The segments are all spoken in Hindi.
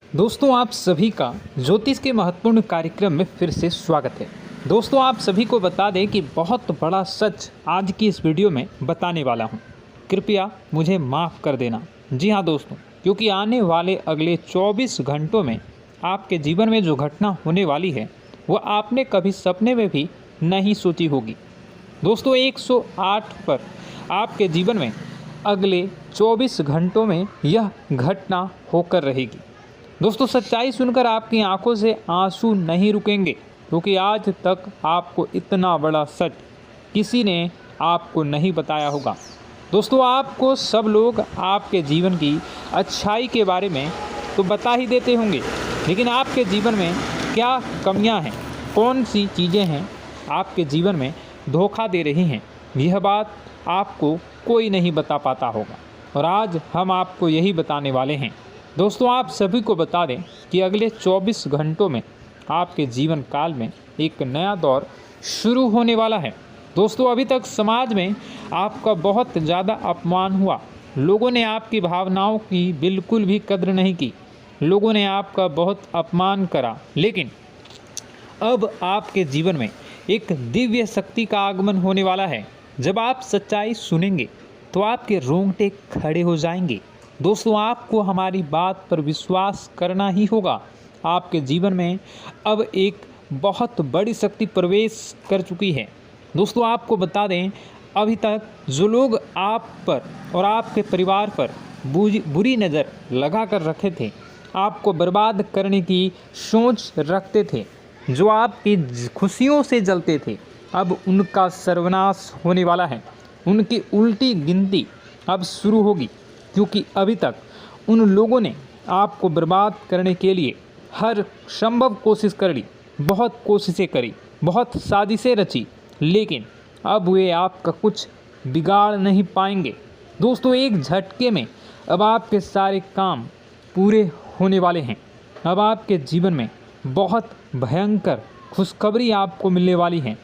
दोस्तों आप सभी का ज्योतिष के महत्वपूर्ण कार्यक्रम में फिर से स्वागत है। दोस्तों आप सभी को बता दें कि बहुत बड़ा सच आज की इस वीडियो में बताने वाला हूं। कृपया मुझे माफ़ कर देना। जी हां दोस्तों, क्योंकि आने वाले अगले 24 घंटों में आपके जीवन में जो घटना होने वाली है वह आपने कभी सपने में भी नहीं सोची होगी। दोस्तों 108 पर आपके जीवन में अगले 24 घंटों में यह घटना होकर रहेगी। दोस्तों सच्चाई सुनकर आपकी आंखों से आंसू नहीं रुकेंगे, क्योंकि आज तक आपको इतना बड़ा सच किसी ने आपको नहीं बताया होगा। दोस्तों आपको सब लोग आपके जीवन की अच्छाई के बारे में तो बता ही देते होंगे, लेकिन आपके जीवन में क्या कमियां हैं, कौन सी चीज़ें हैं आपके जीवन में धोखा दे रही हैं, यह बात आपको कोई नहीं बता पाता होगा। और आज हम आपको यही बताने वाले हैं। दोस्तों आप सभी को बता दें कि अगले 24 घंटों में आपके जीवन काल में एक नया दौर शुरू होने वाला है। दोस्तों अभी तक समाज में आपका बहुत ज़्यादा अपमान हुआ, लोगों ने आपकी भावनाओं की बिल्कुल भी कद्र नहीं की, लोगों ने आपका बहुत अपमान करा, लेकिन अब आपके जीवन में एक दिव्य शक्ति का आगमन होने वाला है। जब आप सच्चाई सुनेंगे तो आपके रोंगटे खड़े हो जाएंगे। दोस्तों आपको हमारी बात पर विश्वास करना ही होगा। आपके जीवन में अब एक बहुत बड़ी शक्ति प्रवेश कर चुकी है। दोस्तों आपको बता दें, अभी तक जो लोग आप पर और आपके परिवार पर बुरी नज़र लगा कर रखे थे, आपको बर्बाद करने की सोच रखते थे, जो आपकी खुशियों से जलते थे, अब उनका सर्वनाश होने वाला है। उनकी उल्टी गिनती अब शुरू होगी, क्योंकि अभी तक उन लोगों ने आपको बर्बाद करने के लिए हर संभव कोशिश कर ली, बहुत कोशिशें करी, बहुत साजिशें रची, लेकिन अब वे आपका कुछ बिगाड़ नहीं पाएंगे। दोस्तों एक झटके में अब आपके सारे काम पूरे होने वाले हैं। अब आपके जीवन में बहुत भयंकर खुशखबरी आपको मिलने वाली है।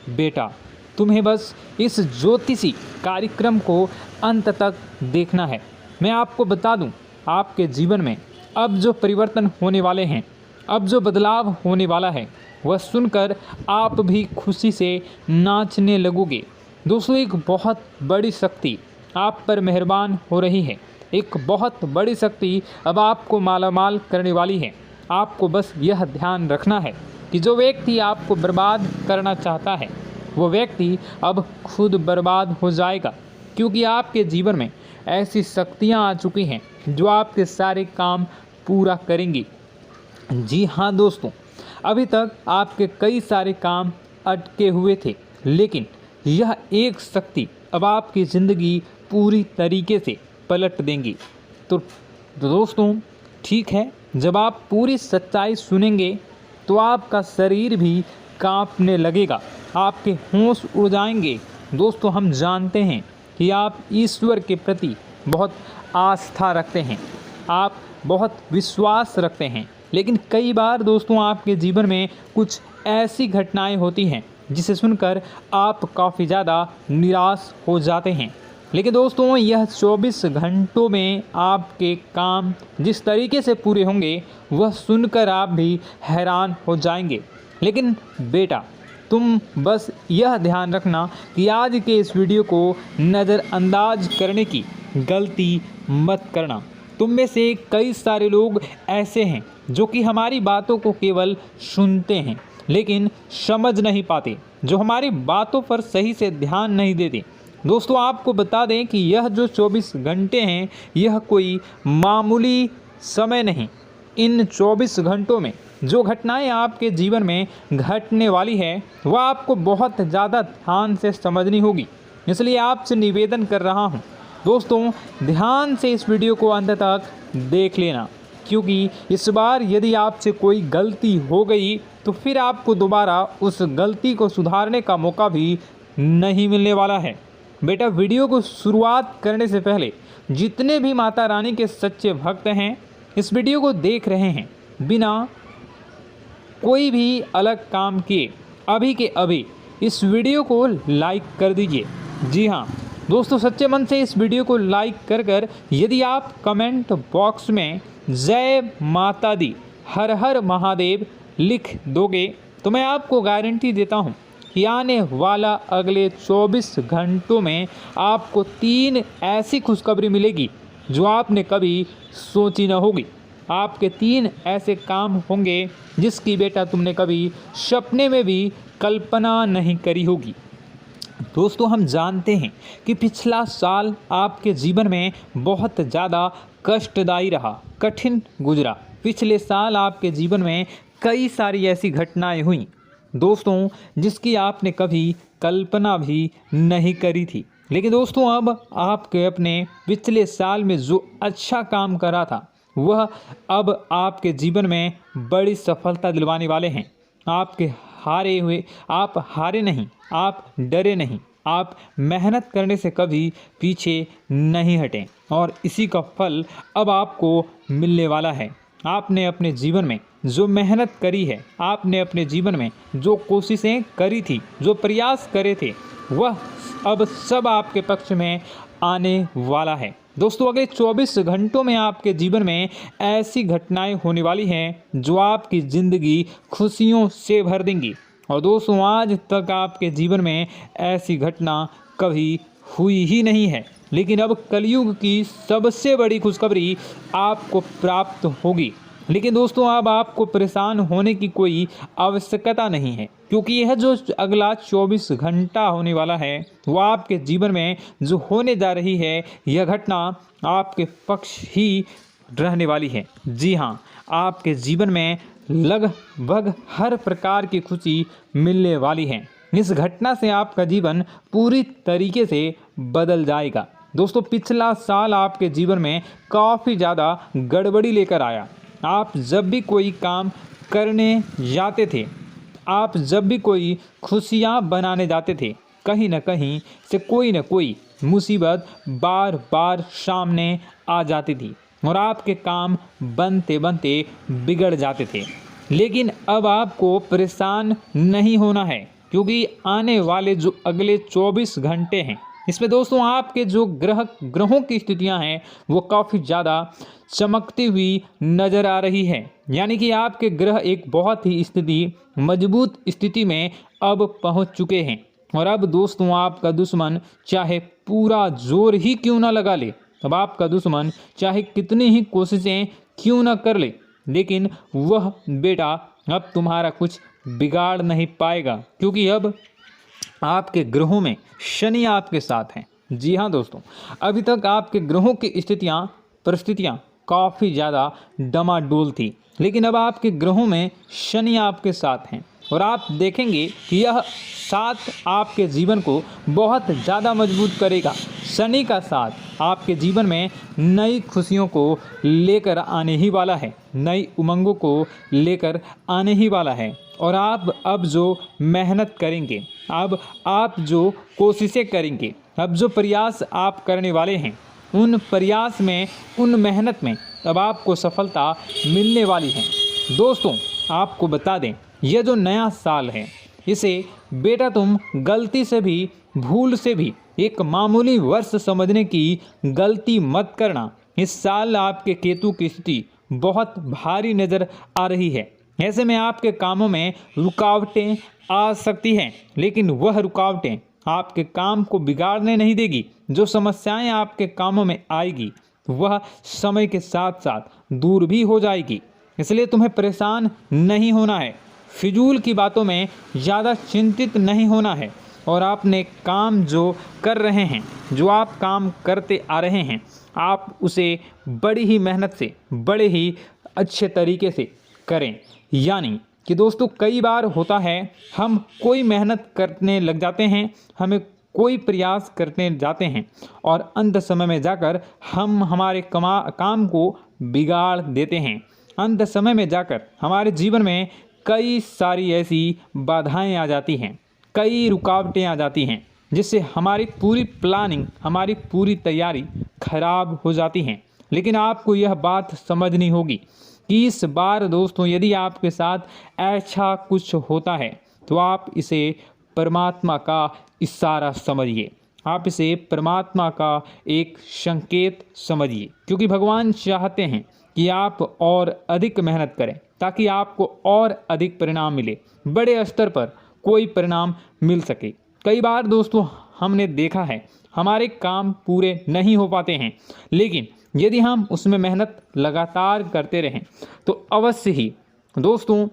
बेटा तुम्हें बस इस ज्योतिषी कार्यक्रम को अंत तक देखना है। मैं आपको बता दूं, आपके जीवन में अब जो परिवर्तन होने वाले हैं, अब जो बदलाव होने वाला है, वह सुनकर आप भी खुशी से नाचने लगोगे। दोस्तों एक बहुत बड़ी शक्ति आप पर मेहरबान हो रही है। एक बहुत बड़ी शक्ति अब आपको मालामाल करने वाली है। आपको बस यह ध्यान रखना है कि जो व्यक्ति आपको बर्बाद करना चाहता है, वो व्यक्ति अब खुद बर्बाद हो जाएगा, क्योंकि आपके जीवन में ऐसी शक्तियाँ आ चुकी हैं जो आपके सारे काम पूरा करेंगी। जी हाँ दोस्तों, अभी तक आपके कई सारे काम अटके हुए थे, लेकिन यह एक शक्ति अब आपकी ज़िंदगी पूरी तरीके से पलट देंगी। तो दोस्तों ठीक है, जब आप पूरी सच्चाई सुनेंगे तो आपका शरीर भी कांपने लगेगा, आपके होश उड़ जाएंगे। दोस्तों हम जानते हैं कि आप ईश्वर के प्रति बहुत आस्था रखते हैं, आप बहुत विश्वास रखते हैं, लेकिन कई बार दोस्तों आपके जीवन में कुछ ऐसी घटनाएं होती हैं जिसे सुनकर आप काफ़ी ज़्यादा निराश हो जाते हैं। लेकिन दोस्तों यह 24 घंटों में आपके काम जिस तरीके से पूरे होंगे वह सुनकर आप भी हैरान हो जाएंगे। लेकिन बेटा तुम बस यह ध्यान रखना कि आज के इस वीडियो को नज़रअंदाज करने की गलती मत करना। तुम में से कई सारे लोग ऐसे हैं जो कि हमारी बातों को केवल सुनते हैं लेकिन समझ नहीं पाते, जो हमारी बातों पर सही से ध्यान नहीं देते। दोस्तों आपको बता दें कि यह जो 24 घंटे हैं यह कोई मामूली समय नहीं। इन 24 घंटों में जो घटनाएं आपके जीवन में घटने वाली है वह आपको बहुत ज़्यादा ध्यान से समझनी होगी। इसलिए आपसे निवेदन कर रहा हूं, दोस्तों ध्यान से इस वीडियो को अंत तक देख लेना, क्योंकि इस बार यदि आपसे कोई गलती हो गई तो फिर आपको दोबारा उस गलती को सुधारने का मौका भी नहीं मिलने वाला है। बेटा वीडियो को शुरुआत करने से पहले जितने भी माता रानी के सच्चे भक्त हैं इस वीडियो को देख रहे हैं, बिना कोई भी अलग काम किए अभी के अभी इस वीडियो को लाइक कर दीजिए। जी हाँ दोस्तों, सच्चे मन से इस वीडियो को लाइक कर यदि आप कमेंट बॉक्स में जय माता दी, हर हर महादेव लिख दोगे तो मैं आपको गारंटी देता हूँ कि आने वाला अगले 24 घंटों में आपको 3 ऐसी खुशखबरी मिलेगी जो आपने कभी सोची न होगी। आपके 3 ऐसे काम होंगे जिसकी बेटा तुमने कभी सपने में भी कल्पना नहीं करी होगी। दोस्तों, हम जानते हैं कि पिछला साल आपके जीवन में बहुत ज़्यादा कष्टदायी रहा, कठिन गुजरा। पिछले साल आपके जीवन में कई सारी ऐसी घटनाएं हुई दोस्तों जिसकी आपने कभी कल्पना भी नहीं करी थी। लेकिन दोस्तों, अब आपके अपने पिछले साल में जो अच्छा काम करा था वह अब आपके जीवन में बड़ी सफलता दिलवाने वाले हैं। आप हारे नहीं, आप डरे नहीं, आप मेहनत करने से कभी पीछे नहीं हटें और इसी का फल अब आपको मिलने वाला है। आपने अपने जीवन में जो मेहनत करी है, आपने अपने जीवन में जो कोशिशें करी थी, जो प्रयास करे थे, वह अब सब आपके पक्ष में आने वाला है। दोस्तों, अगले 24 घंटों में आपके जीवन में ऐसी घटनाएं होने वाली हैं जो आपकी ज़िंदगी खुशियों से भर देंगी। और दोस्तों, आज तक आपके जीवन में ऐसी घटना कभी हुई ही नहीं है, लेकिन अब कलयुग की सबसे बड़ी खुशखबरी आपको प्राप्त होगी। लेकिन दोस्तों, अब आपको परेशान होने की कोई आवश्यकता नहीं है, क्योंकि यह जो अगला 24 घंटा होने वाला है वह आपके जीवन में जो होने जा रही है यह घटना आपके पक्ष ही रहने वाली है। जी हाँ, आपके जीवन में लगभग हर प्रकार की खुशी मिलने वाली है। इस घटना से आपका जीवन पूरी तरीके से बदल जाएगा। दोस्तों, पिछला साल आपके जीवन में काफ़ी ज़्यादा गड़बड़ी लेकर आया। आप जब भी कोई काम करने जाते थे, आप जब भी कोई खुशियाँ बनाने जाते थे, कहीं न कहीं से कोई न कोई मुसीबत बार बार सामने आ जाती थी और आपके काम बनते बनते बिगड़ जाते थे। लेकिन अब आपको परेशान नहीं होना है, क्योंकि आने वाले जो अगले 24 घंटे हैं इसमें दोस्तों आपके जो ग्रहों की स्थितियां हैं वो काफ़ी ज़्यादा चमकती हुई नज़र आ रही है। यानी कि आपके ग्रह एक बहुत ही मजबूत स्थिति में अब पहुंच चुके हैं। और अब दोस्तों, आपका दुश्मन चाहे पूरा जोर ही क्यों ना लगा ले, अब आपका दुश्मन चाहे कितनी ही कोशिशें क्यों ना कर ले, लेकिन वह बेटा अब तुम्हारा कुछ बिगाड़ नहीं पाएगा, क्योंकि अब आपके ग्रहों में शनि आपके साथ हैं। जी हाँ दोस्तों, अभी तक आपके ग्रहों की परिस्थितियाँ काफ़ी ज़्यादा डमाडोल थी, लेकिन अब आपके ग्रहों में शनि आपके साथ हैं और आप देखेंगे कि यह साथ आपके जीवन को बहुत ज़्यादा मजबूत करेगा। शनि का साथ आपके जीवन में नई खुशियों को लेकर आने ही वाला है, नई उमंगों को लेकर आने ही वाला है। और आप अब जो मेहनत करेंगे, अब आप जो कोशिशें करेंगे, अब जो प्रयास आप करने वाले हैं, उन प्रयास में, उन मेहनत में अब आपको सफलता मिलने वाली है। दोस्तों, आपको बता दें, यह जो नया साल है इसे बेटा तुम गलती से भी, भूल से भी एक मामूली वर्ष समझने की गलती मत करना। इस साल आपके केतु की स्थिति बहुत भारी नज़र आ रही है। ऐसे में आपके कामों में रुकावटें आ सकती हैं, लेकिन वह रुकावटें आपके काम को बिगाड़ने नहीं देगी। जो समस्याएं आपके कामों में आएगी वह समय के साथ साथ दूर भी हो जाएगी। इसलिए तुम्हें परेशान नहीं होना है, फिजूल की बातों में ज़्यादा चिंतित नहीं होना है। और आपने काम जो कर रहे हैं, जो आप काम करते आ रहे हैं, आप उसे बड़ी ही मेहनत से, बड़े ही अच्छे तरीके से करें। यानी कि दोस्तों, कई बार होता है हम कोई मेहनत करने लग जाते हैं, हमें कोई प्रयास करने जाते हैं और अंत समय में जाकर हम हमारे काम को बिगाड़ देते हैं। अंत समय में जाकर हमारे जीवन में कई सारी ऐसी बाधाएं आ जाती हैं, कई रुकावटें आ जाती हैं, जिससे हमारी पूरी प्लानिंग, हमारी पूरी तैयारी खराब हो जाती हैं। लेकिन आपको यह बात समझनी होगी कि इस बार दोस्तों, यदि आपके साथ ऐसा कुछ होता है तो आप इसे परमात्मा का इशारा समझिए, आप इसे परमात्मा का एक संकेत समझिए, क्योंकि भगवान चाहते हैं कि आप और अधिक मेहनत करें ताकि आपको और अधिक परिणाम मिले, बड़े स्तर पर कोई परिणाम मिल सके। कई बार दोस्तों हमने देखा है हमारे काम पूरे नहीं हो पाते हैं, लेकिन यदि हम उसमें मेहनत लगातार करते रहें तो अवश्य ही दोस्तों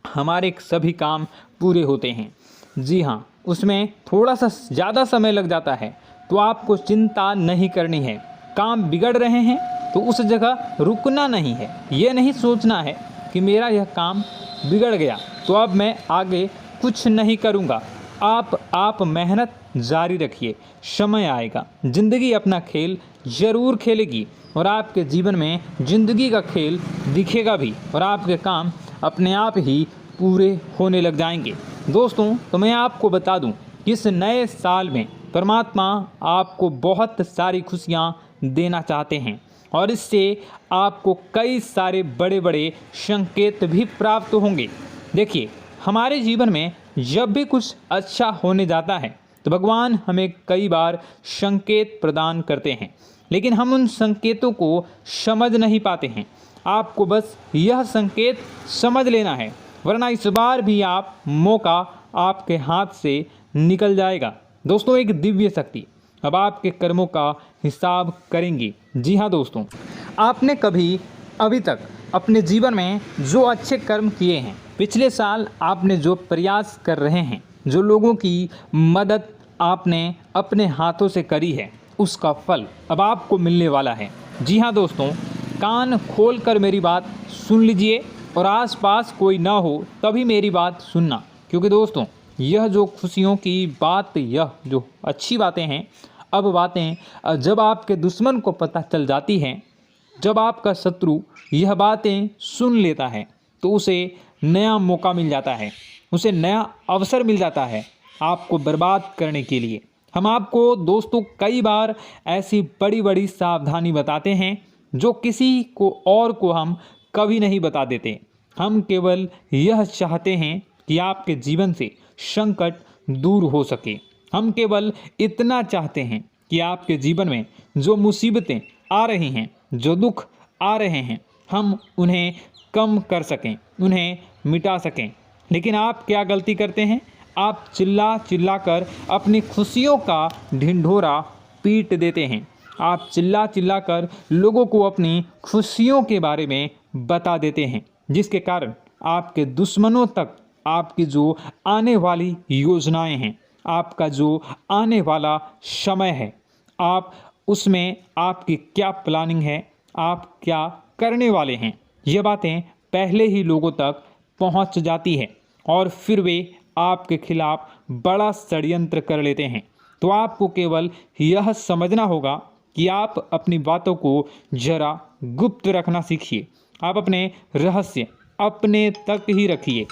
हमारे सभी काम पूरे होते हैं। जी हाँ, उसमें थोड़ा सा ज़्यादा समय लग जाता है तो आपको चिंता नहीं करनी है। काम बिगड़ रहे हैं तो उस जगह रुकना नहीं है, ये नहीं सोचना है कि मेरा यह काम बिगड़ गया तो अब मैं आगे कुछ नहीं करूँगा। आप मेहनत जारी रखिए, समय आएगा, ज़िंदगी अपना खेल ज़रूर खेलेगी और आपके जीवन में ज़िंदगी का खेल दिखेगा भी और आपके काम अपने आप ही पूरे होने लग जाएंगे। दोस्तों तो मैं आपको बता दूं कि इस नए साल में परमात्मा आपको बहुत सारी खुशियां देना चाहते हैं और इससे आपको कई सारे बड़े बड़े संकेत भी प्राप्त होंगे। देखिए, हमारे जीवन में जब भी कुछ अच्छा होने जाता है तो भगवान हमें कई बार संकेत प्रदान करते हैं, लेकिन हम उन संकेतों को समझ नहीं पाते हैं। आपको बस यह संकेत समझ लेना है, वरना इस बार भी आप मौका आपके हाथ से निकल जाएगा। दोस्तों, एक दिव्य शक्ति अब आपके कर्मों का हिसाब करेंगी। जी हाँ दोस्तों, आपने कभी अभी तक अपने जीवन में जो अच्छे कर्म किए हैं, पिछले साल आपने जो प्रयास कर रहे हैं, जो लोगों की मदद आपने अपने हाथों से करी है, उसका फल अब आपको मिलने वाला है। जी हाँ दोस्तों, कान खोल कर मेरी बात सुन लीजिए और आसपास कोई ना हो तभी मेरी बात सुनना, क्योंकि दोस्तों यह जो खुशियों की बात, यह जो अच्छी बातें हैं, अब बातें जब आपके दुश्मन को पता चल जाती हैं, जब आपका शत्रु यह बातें सुन लेता है तो उसे नया मौका मिल जाता है, उसे नया अवसर मिल जाता है आपको बर्बाद करने के लिए। हम आपको दोस्तों कई बार ऐसी बड़ी बड़ी सावधानी बताते हैं जो किसी को और को हम कभी नहीं बता देते। हम केवल यह चाहते हैं कि आपके जीवन से संकट दूर हो सके। हम केवल इतना चाहते हैं कि आपके जीवन में जो मुसीबतें आ रही हैं, जो दुख आ रहे हैं, हम उन्हें कम कर सकें, उन्हें मिटा सकें। लेकिन आप क्या गलती करते हैं? आप चिल्ला चिल्ला कर अपनी खुशियों का ढिंढोरा पीट देते हैं। आप चिल्ला चिल्ला कर लोगों को अपनी खुशियों के बारे में बता देते हैं, जिसके कारण आपके दुश्मनों तक आपकी जो आने वाली योजनाएं हैं, आपका जो आने वाला समय है, आप उसमें आपकी क्या प्लानिंग है, आप क्या करने वाले हैं, ये बातें पहले ही लोगों तक पहुंच जाती है और फिर वे आपके खिलाफ बड़ा षड्यंत्र कर लेते हैं। तो आपको केवल यह समझना होगा कि आप अपनी बातों को जरा गुप्त रखना सीखिए। आप अपने रहस्य अपने तक ही रखिए।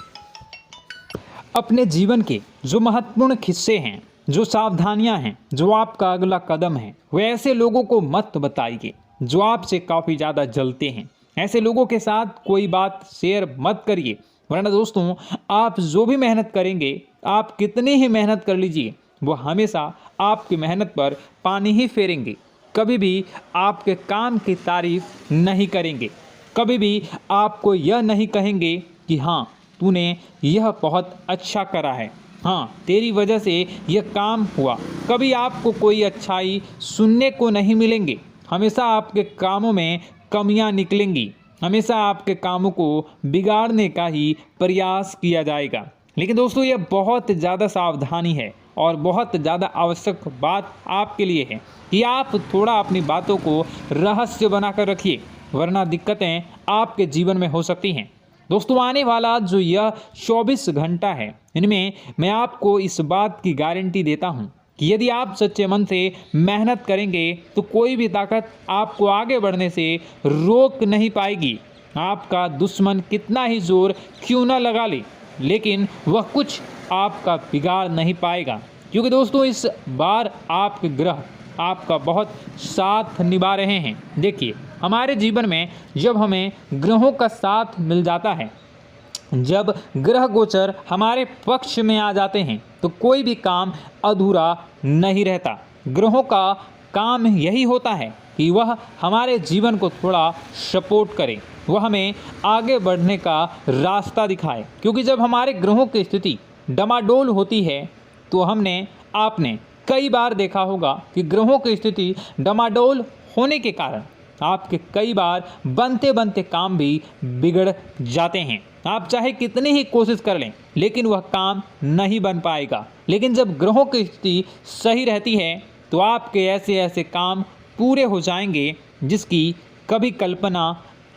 अपने जीवन के जो महत्वपूर्ण हिस्से हैं, जो सावधानियां हैं, जो आपका अगला कदम है, वे ऐसे लोगों को मत बताइए जो आपसे काफ़ी ज़्यादा जलते हैं। ऐसे लोगों के साथ कोई बात शेयर मत करिए, वरना दोस्तों आप जो भी मेहनत करेंगे, आप कितनी ही मेहनत कर लीजिए, वो हमेशा आपकी मेहनत पर पानी ही फेरेंगे। कभी भी आपके काम की तारीफ नहीं करेंगे, कभी भी आपको यह नहीं कहेंगे कि हाँ तूने यह बहुत अच्छा करा है, हाँ तेरी वजह से यह काम हुआ। कभी आपको कोई अच्छाई सुनने को नहीं मिलेंगे। हमेशा आपके कामों में कमियां निकलेंगी, हमेशा आपके कामों को बिगाड़ने का ही प्रयास किया जाएगा। लेकिन दोस्तों यह बहुत ज़्यादा सावधानी है और बहुत ज़्यादा आवश्यक बात आपके लिए है कि आप थोड़ा अपनी बातों को रहस्य बनाकर रखिए, वरना दिक्कतें आपके जीवन में हो सकती हैं। दोस्तों आने वाला जो यह 24 घंटा है, इनमें मैं आपको इस बात की गारंटी देता हूँ कि यदि आप सच्चे मन से मेहनत करेंगे तो कोई भी ताकत आपको आगे बढ़ने से रोक नहीं पाएगी। आपका दुश्मन कितना ही जोर क्यों ना लगा ले, लेकिन वह कुछ आपका बिगाड़ नहीं पाएगा, क्योंकि दोस्तों इस बार आपके ग्रह आपका बहुत साथ निभा रहे हैं। देखिए, हमारे जीवन में जब हमें ग्रहों का साथ मिल जाता है, जब ग्रह गोचर हमारे पक्ष में आ जाते हैं, तो कोई भी काम अधूरा नहीं रहता। ग्रहों का काम यही होता है कि कि वह हमारे जीवन को थोड़ा सपोर्ट करे, वह हमें आगे बढ़ने का रास्ता दिखाए। क्योंकि जब हमारे ग्रहों की स्थिति डमाडोल होती है तो आपने कई बार देखा होगा कि ग्रहों की स्थिति डमाडोल होने के कारण आपके कई बार बनते बनते काम भी बिगड़ जाते हैं। आप चाहे कितनी ही कोशिश कर लें लेकिन वह काम नहीं बन पाएगा। लेकिन जब ग्रहों की स्थिति सही रहती है तो आपके ऐसे ऐसे काम पूरे हो जाएंगे जिसकी कभी कल्पना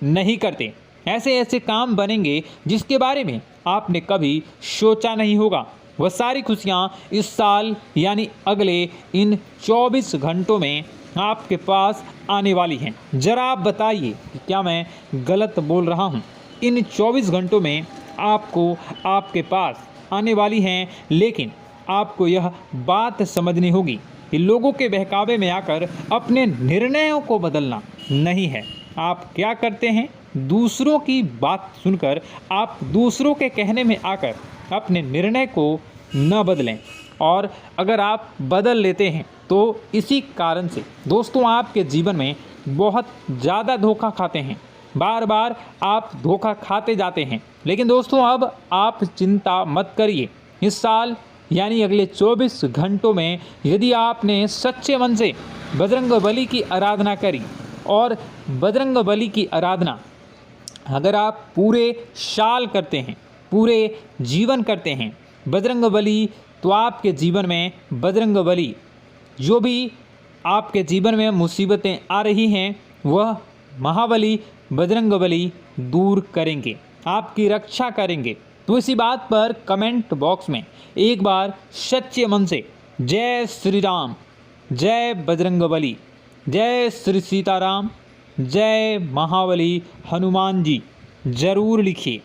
नहीं करते। ऐसे ऐसे काम बनेंगे जिसके बारे में आपने कभी सोचा नहीं होगा। वह सारी खुशियाँ इस साल यानी अगले इन 24 घंटों में आपके पास आने वाली हैं। ज़रा आप बताइए कि क्या मैं गलत बोल रहा हूँ? इन 24 घंटों में आपको आपके पास आने वाली हैं, लेकिन आपको यह बात समझनी होगी कि लोगों के बहकावे में आकर अपने निर्णयों को बदलना नहीं है। आप क्या करते हैं? दूसरों की बात सुनकर आप दूसरों के कहने में आकर अपने निर्णय को न बदलें, और अगर आप बदल लेते हैं तो इसी कारण से दोस्तों आपके जीवन में बहुत ज़्यादा धोखा खाते हैं। बार बार आप धोखा खाते जाते हैं। लेकिन दोस्तों अब आप चिंता मत करिए। इस साल यानी अगले 24 घंटों में यदि आपने सच्चे मन से बजरंगबली की आराधना करी, और बजरंगबली की आराधना अगर आप पूरे साल करते हैं, पूरे जीवन करते हैं बजरंगबली, तो आपके जीवन में बजरंगबली जो भी आपके जीवन में मुसीबतें आ रही हैं वह महाबली बजरंगबली दूर करेंगे, आपकी रक्षा करेंगे। तो इसी बात पर कमेंट बॉक्स में एक बार सच्चे मन से जय श्री राम, जय बजरंगबली, जय श्री सीताराम, जय महाबली हनुमान जी ज़रूर लिखिए।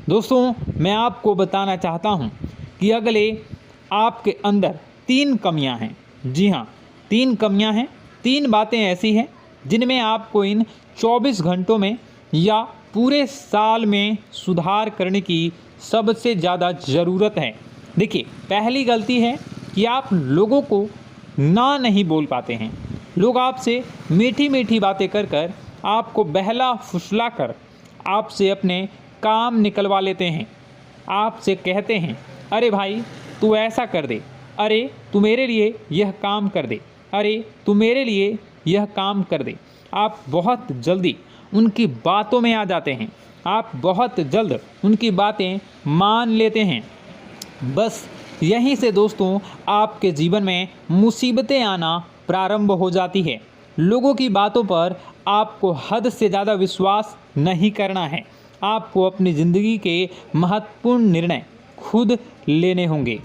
दोस्तों मैं आपको बताना चाहता हूँ कि अगले आपके अंदर 3 कमियां हैं। जी हाँ, 3 कमियां हैं। 3 बातें ऐसी हैं जिनमें आपको इन 24 घंटों में या पूरे साल में सुधार करने की सबसे ज़्यादा ज़रूरत है। देखिए, पहली गलती है कि आप लोगों को ना नहीं बोल पाते हैं। लोग आपसे मीठी मीठी बातें कर कर आपको बहला फुसला कर आपसे अपने काम निकलवा लेते हैं। आपसे कहते हैं, अरे भाई तू ऐसा कर दे, अरे तू मेरे लिए यह काम कर दे, अरे तू मेरे लिए यह काम कर दे। आप बहुत जल्दी उनकी बातों में आ जाते हैं, आप बहुत जल्द उनकी बातें मान लेते हैं। बस यहीं से दोस्तों आपके जीवन में मुसीबतें आना प्रारंभ हो जाती है। लोगों की बातों पर आपको हद से ज़्यादा विश्वास नहीं करना है। आपको अपनी ज़िंदगी के महत्वपूर्ण निर्णय खुद लेने होंगे।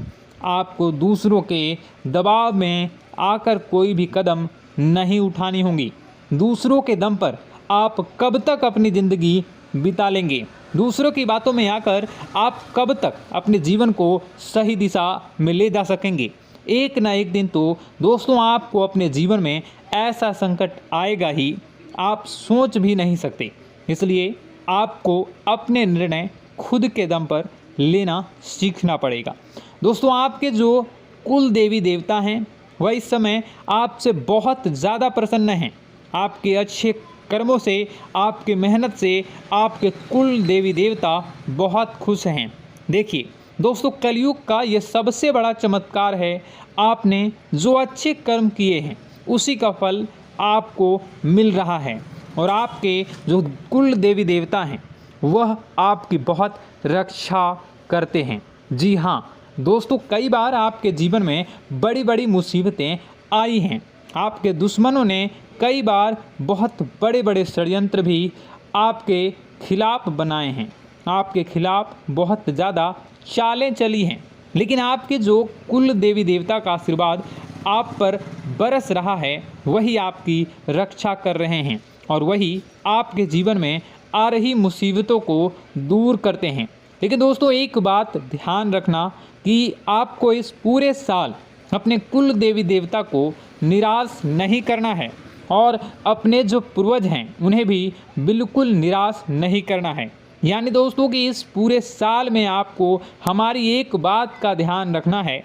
आपको दूसरों के दबाव में आकर कोई भी कदम नहीं उठानी होगी। दूसरों के दम पर आप कब तक अपनी ज़िंदगी बिता लेंगे? दूसरों की बातों में आकर आप कब तक अपने जीवन को सही दिशा में ले जा सकेंगे? एक ना एक दिन तो दोस्तों आपको अपने जीवन में ऐसा संकट आएगा ही, आप सोच भी नहीं सकते। इसलिए आपको अपने निर्णय खुद के दम पर लेना सीखना पड़ेगा। दोस्तों आपके जो कुल देवी देवता हैं वह इस समय आपसे बहुत ज़्यादा प्रसन्न हैं। आपके अच्छे कर्मों से, आपके मेहनत से आपके कुल देवी देवता बहुत खुश हैं। देखिए दोस्तों, कलयुग का ये सबसे बड़ा चमत्कार है। आपने जो अच्छे कर्म किए हैं उसी का फल आपको मिल रहा है, और आपके जो कुल देवी देवता हैं वह आपकी बहुत रक्षा करते हैं। जी हाँ दोस्तों, कई बार आपके जीवन में बड़ी बड़ी मुसीबतें आई हैं। आपके दुश्मनों ने कई बार बहुत बड़े बड़े षड्यंत्र भी आपके खिलाफ बनाए हैं, आपके खिलाफ बहुत ज़्यादा चालें चली हैं। लेकिन आपके जो कुल देवी देवता का आशीर्वाद आप पर बरस रहा है वही आपकी रक्षा कर रहे हैं, और वही आपके जीवन में आ रही मुसीबतों को दूर करते हैं। लेकिन दोस्तों एक बात ध्यान रखना कि आपको इस पूरे साल अपने कुल देवी देवता को निराश नहीं करना है, और अपने जो पूर्वज हैं उन्हें भी बिल्कुल निराश नहीं करना है। यानी दोस्तों कि इस पूरे साल में आपको हमारी एक बात का ध्यान रखना है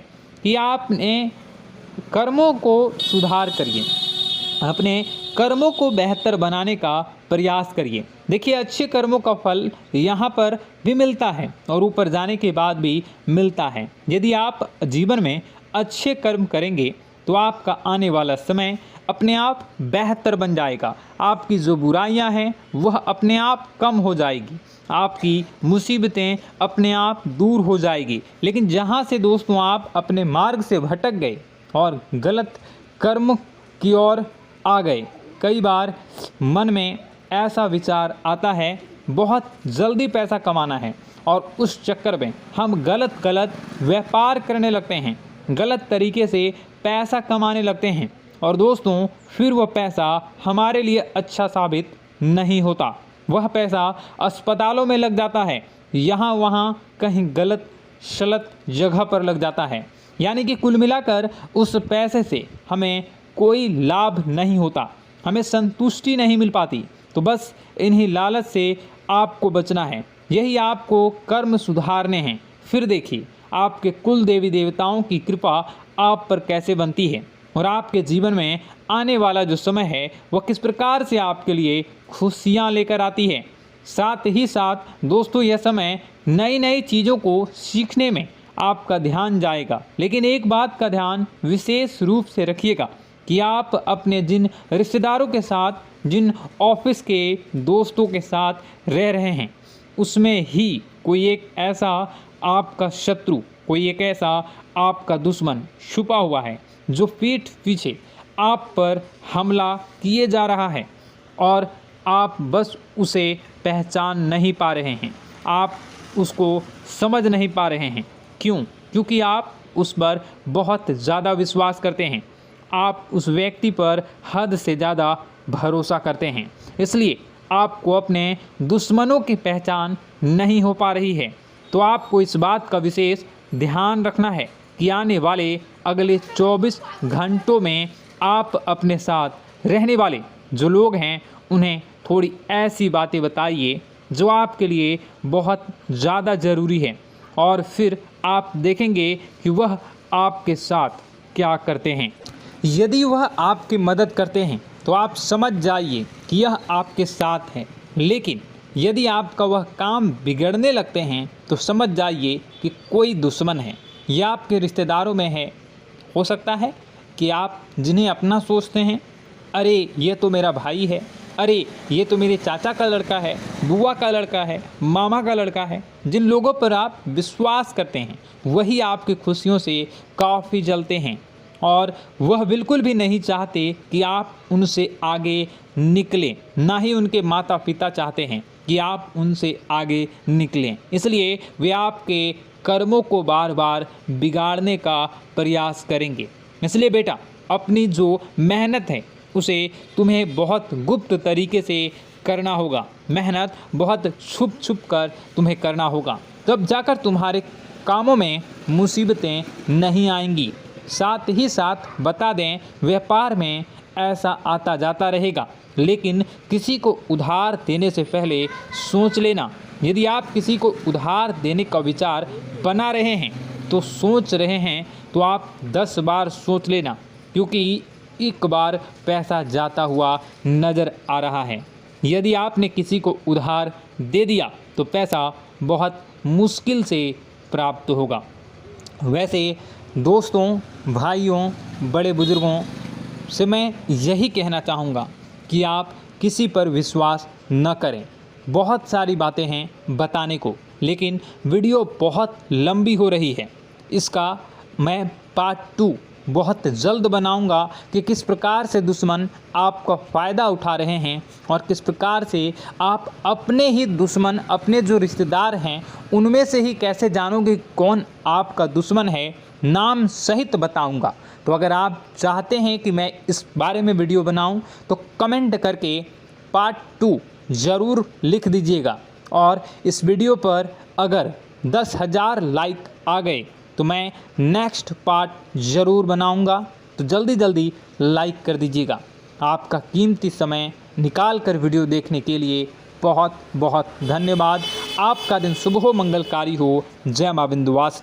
कि आपने कर्मों को सुधार करिए, अपने कर्मों को बेहतर बनाने का प्रयास करिए। देखिए, अच्छे कर्मों का फल यहाँ पर भी मिलता है और ऊपर जाने के बाद भी मिलता है। यदि आप जीवन में अच्छे कर्म करेंगे तो आपका आने वाला समय अपने आप बेहतर बन जाएगा। आपकी जो बुराइयां हैं वह अपने आप कम हो जाएगी, आपकी मुसीबतें अपने आप दूर हो जाएगी। लेकिन जहां से दोस्तों आप अपने मार्ग से भटक गए और गलत कर्म की ओर आ गए, कई बार मन में ऐसा विचार आता है बहुत जल्दी पैसा कमाना है और उस चक्कर में हम गलत व्यापार करने लगते हैं, गलत तरीके से पैसा कमाने लगते हैं और दोस्तों फिर वह पैसा हमारे लिए अच्छा साबित नहीं होता। वह पैसा अस्पतालों में लग जाता है, यहाँ वहाँ कहीं गलत शलत जगह पर लग जाता है। यानी कि कुल मिलाकर उस पैसे से हमें कोई लाभ नहीं होता, हमें संतुष्टि नहीं मिल पाती। तो बस इन्हीं लालच से आपको बचना है, यही आपको कर्म सुधारने हैं। फिर देखिए आपके कुल देवी देवताओं की कृपा आप पर कैसे बनती है और आपके जीवन में आने वाला जो समय है वह किस प्रकार से आपके लिए खुशियाँ लेकर आती है। साथ ही साथ दोस्तों यह समय नई नई चीज़ों को सीखने में आपका ध्यान जाएगा। लेकिन एक बात का ध्यान विशेष रूप से रखिएगा कि आप अपने जिन रिश्तेदारों के साथ, जिन ऑफिस के दोस्तों के साथ रह रहे हैं, उसमें ही कोई एक ऐसा आपका शत्रु, कोई एक ऐसा आपका दुश्मन छुपा हुआ है जो पीठ पीछे आप पर हमला किए जा रहा है और आप बस उसे पहचान नहीं पा रहे हैं, आप उसको समझ नहीं पा रहे हैं। क्यों? क्योंकि आप उस पर बहुत ज़्यादा विश्वास करते हैं, आप उस व्यक्ति पर हद से ज़्यादा भरोसा करते हैं, इसलिए आपको अपने दुश्मनों की पहचान नहीं हो पा रही है। तो आपको इस बात का विशेष ध्यान रखना है कि आने वाले अगले 24 घंटों में आप अपने साथ रहने वाले जो लोग हैं उन्हें थोड़ी ऐसी बातें बताइए जो आपके लिए बहुत ज़्यादा ज़रूरी है और फिर आप देखेंगे कि वह आपके साथ क्या करते हैं। यदि वह आपकी मदद करते हैं तो आप समझ जाइए कि यह आपके साथ है, लेकिन यदि आपका वह काम बिगड़ने लगते हैं तो समझ जाइए कि कोई दुश्मन है या आपके रिश्तेदारों में है। हो सकता है कि आप जिन्हें अपना सोचते हैं, अरे ये तो मेरा भाई है, अरे ये तो मेरे चाचा का लड़का है, बुआ का लड़का है, मामा का लड़का है, जिन लोगों पर आप विश्वास करते हैं वही आपकी खुशियों से काफ़ी जलते हैं और वह बिल्कुल भी नहीं चाहते कि आप उनसे आगे निकलें, ना ही उनके माता पिता चाहते हैं कि आप उनसे आगे निकलें। इसलिए वे आपके कर्मों को बार बार बिगाड़ने का प्रयास करेंगे। इसलिए बेटा, अपनी जो मेहनत है उसे तुम्हें बहुत गुप्त तरीके से करना होगा, मेहनत बहुत छुप छुप कर तुम्हें करना होगा, तब जाकर तुम्हारे कामों में मुसीबतें नहीं आएंगी। साथ ही साथ बता दें, व्यापार में ऐसा आता जाता रहेगा, लेकिन किसी को उधार देने से पहले सोच लेना। यदि आप किसी को उधार देने का विचार बना रहे हैं तो सोच रहे हैं तो आप 10 बार सोच लेना, क्योंकि एक बार पैसा जाता हुआ नज़र आ रहा है। यदि आपने किसी को उधार दे दिया तो पैसा बहुत मुश्किल से प्राप्त होगा। वैसे दोस्तों, भाइयों, बड़े बुजुर्गों से मैं यही कहना चाहूँगा कि आप किसी पर विश्वास न करें। बहुत सारी बातें हैं बताने को, लेकिन वीडियो बहुत लंबी हो रही है। इसका मैं पार्ट 2 बहुत जल्द बनाऊंगा कि किस प्रकार से दुश्मन आपका फ़ायदा उठा रहे हैं और किस प्रकार से आप अपने ही दुश्मन, अपने जो रिश्तेदार हैं उनमें से ही कैसे जानोगे कौन आपका दुश्मन है, नाम सहित बताऊंगा। तो अगर आप चाहते हैं कि मैं इस बारे में वीडियो बनाऊं तो कमेंट करके पार्ट 2 ज़रूर लिख दीजिएगा। और इस वीडियो पर अगर 10,000 लाइक आ गए तो मैं नेक्स्ट पार्ट ज़रूर बनाऊंगा। तो जल्दी लाइक कर दीजिएगा। आपका कीमती समय निकाल कर वीडियो देखने के लिए बहुत बहुत धन्यवाद। आपका दिन शुभ हो, मंगलकारी हो। जय मां विंध्यवासिनी।